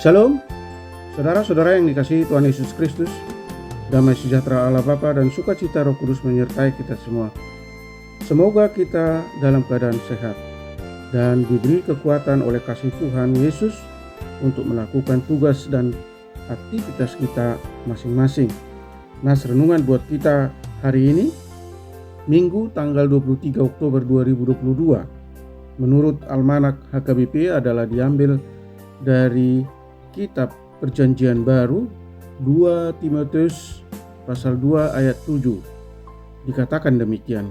Shalom, saudara-saudara yang dikasihi Tuhan Yesus Kristus. Damai sejahtera Allah Bapa dan sukacita Roh Kudus menyertai kita semua. Semoga kita dalam keadaan sehat dan diberi kekuatan oleh kasih Tuhan Yesus untuk melakukan tugas dan aktivitas kita masing-masing. Nas renungan buat kita hari ini, Minggu tanggal 23 Oktober 2022. Menurut Almanak HKBP adalah diambil dari Kitab Perjanjian Baru 2 Timotius pasal 2 ayat 7. Dikatakan demikian.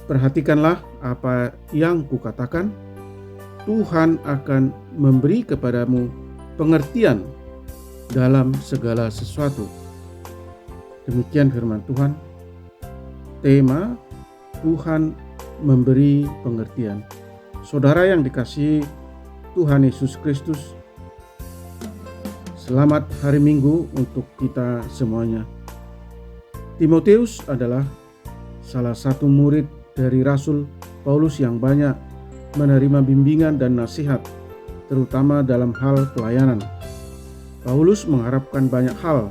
Perhatikanlah apa yang kukatakan, Tuhan akan memberi kepadamu pengertian dalam segala sesuatu. Demikian firman Tuhan. Tema Tuhan memberi pengertian. Saudara yang dikasihi Tuhan Yesus Kristus, selamat hari Minggu untuk kita semuanya. Timotius adalah salah satu murid dari Rasul Paulus yang banyak menerima bimbingan dan nasihat, terutama dalam hal pelayanan. Paulus mengharapkan banyak hal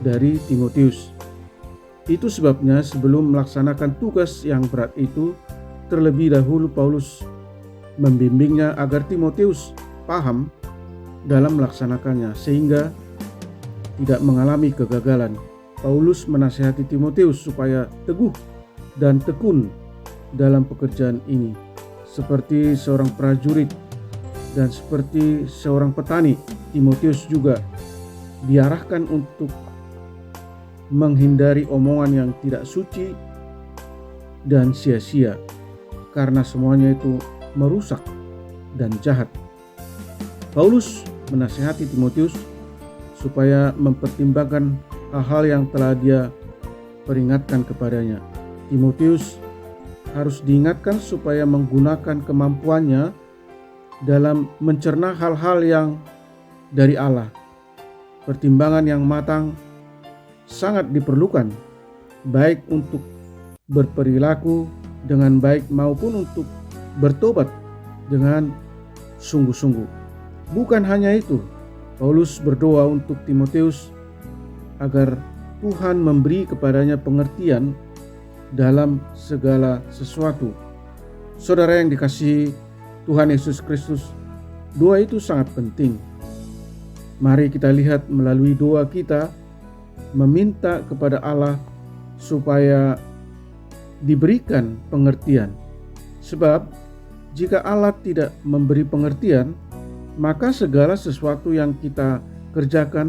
dari Timotius. Itu sebabnya sebelum melaksanakan tugas yang berat itu, terlebih dahulu Paulus membimbingnya agar Timotius paham dalam melaksanakannya sehingga tidak mengalami kegagalan. Paulus menasihati Timotius supaya teguh dan tekun dalam pekerjaan ini, seperti seorang prajurit dan seperti seorang petani. Timotius juga diarahkan untuk menghindari omongan yang tidak suci dan sia-sia, karena semuanya itu merusak dan jahat. Paulus menasihati Timotius supaya mempertimbangkan hal-hal yang telah dia peringatkan kepadanya. Timotius harus diingatkan supaya menggunakan kemampuannya dalam mencerna hal-hal yang dari Allah. Pertimbangan yang matang sangat diperlukan, baik untuk berperilaku dengan baik maupun untuk bertobat dengan sungguh-sungguh. Bukan hanya itu, Paulus berdoa untuk Timotius agar Tuhan memberi kepadanya pengertian dalam segala sesuatu. Saudara yang dikasihi Tuhan Yesus Kristus, doa itu sangat penting. Mari kita lihat melalui doa kita meminta kepada Allah supaya diberikan pengertian. Sebab jika Allah tidak memberi pengertian, maka segala sesuatu yang kita kerjakan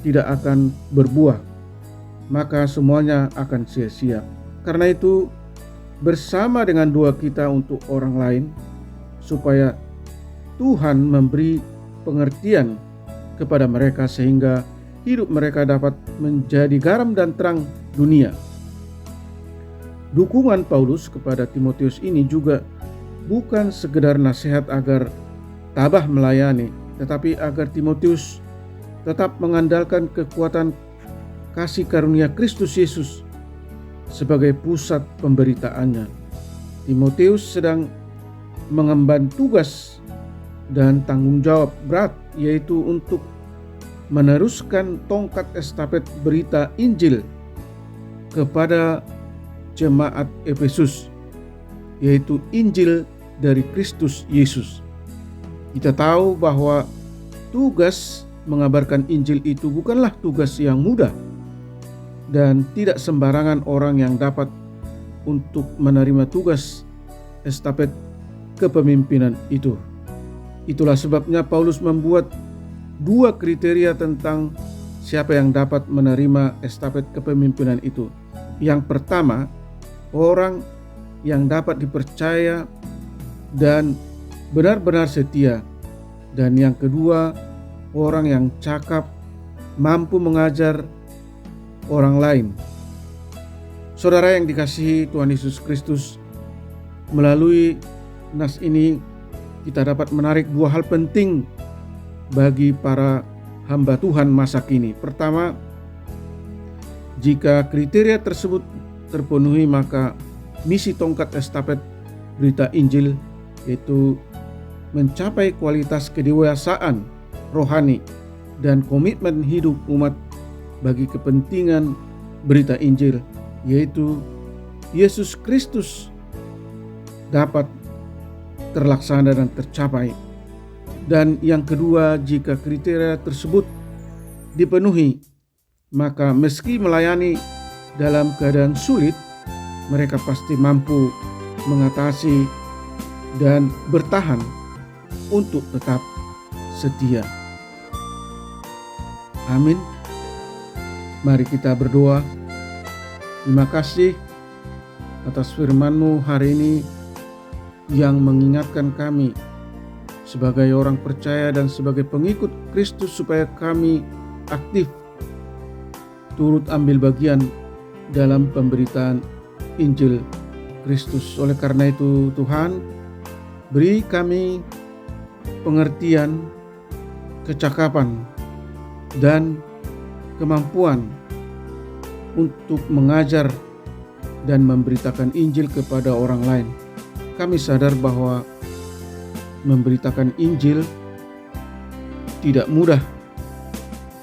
tidak akan berbuah, maka semuanya akan sia-sia. Karena itu, bersama dengan doa kita untuk orang lain, supaya Tuhan memberi pengertian kepada mereka sehingga hidup mereka dapat menjadi garam dan terang dunia. Dukungan Paulus kepada Timotius ini juga bukan sekedar nasihat agar tabah melayani, tetapi agar Timotius tetap mengandalkan kekuatan kasih karunia Kristus Yesus sebagai pusat pemberitaannya. Timotius sedang mengemban tugas dan tanggung jawab berat, yaitu untuk meneruskan tongkat estafet berita Injil kepada jemaat Efesus, yaitu Injil dari Kristus Yesus. Kita tahu bahwa tugas mengabarkan Injil itu bukanlah tugas yang mudah, dan tidak sembarangan orang yang dapat untuk menerima tugas estafet kepemimpinan itu. Itulah sebabnya Paulus membuat dua kriteria tentang siapa yang dapat menerima estafet kepemimpinan itu. Yang pertama, orang yang dapat dipercaya dan benar-benar setia. Dan yang kedua, orang yang cakap, mampu mengajar orang lain. Saudara yang dikasihi Tuhan Yesus Kristus, melalui nas ini kita dapat menarik dua hal penting bagi para hamba Tuhan masa kini. Pertama, jika kriteria tersebut terpenuhi, maka misi tongkat estafet berita Injil, yaitu mencapai kualitas kedewasaan rohani dan komitmen hidup umat bagi kepentingan berita Injil, yaitu Yesus Kristus, dapat terlaksana dan tercapai. Dan yang kedua, jika kriteria tersebut dipenuhi, maka meski melayani dalam keadaan sulit, mereka pasti mampu mengatasi dan bertahan untuk tetap setia. Amin. Mari kita berdoa. Terima kasih atas firman-Mu hari ini yang mengingatkan kami sebagai orang percaya dan sebagai pengikut Kristus supaya kami aktif turut ambil bagian dalam pemberitaan Injil Kristus. Oleh karena itu Tuhan, beri kami pengertian, kecakapan, dan kemampuan untuk mengajar dan memberitakan Injil kepada orang lain. Kami sadar bahwa memberitakan Injil tidak mudah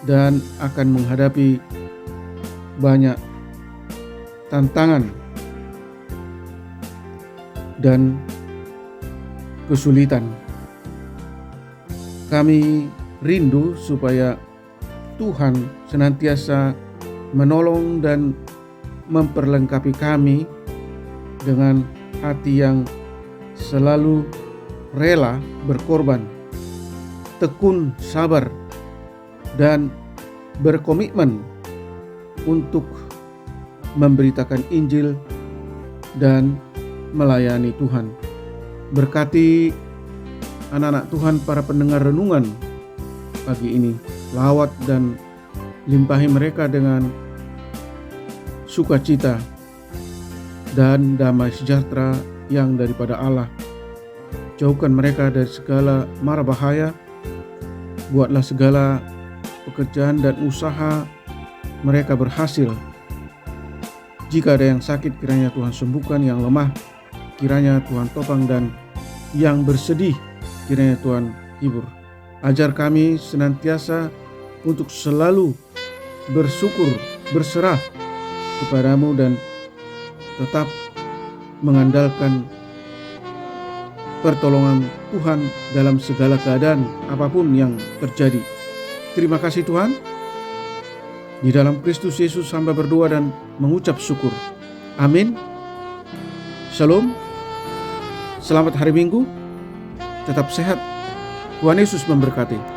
dan akan menghadapi banyak tantangan dan kesulitan. Kami rindu supaya Tuhan senantiasa menolong dan memperlengkapi kami dengan hati yang selalu rela berkorban, tekun, sabar, dan berkomitmen untuk memberitakan Injil dan melayani Tuhan. Berkati anak-anak Tuhan, para pendengar renungan pagi ini, lawat dan limpahi mereka dengan sukacita dan damai sejahtera yang daripada Allah. Jauhkan mereka dari segala mara bahaya. Buatlah segala pekerjaan dan usaha mereka berhasil. Jika ada yang sakit, kiranya Tuhan sembuhkan. Yang lemah, kiranya Tuhan topang. Dan yang bersedih, kiranya Tuhan hibur. Ajar kami senantiasa untuk selalu bersyukur, berserah kepadamu, dan tetap mengandalkan pertolongan Tuhan dalam segala keadaan apapun yang terjadi. Terima kasih Tuhan. Di dalam Kristus Yesus hamba berdoa dan mengucap syukur. Amin. Shalom. Selamat hari Minggu. Tetap sehat. Tuhan Yesus memberkati.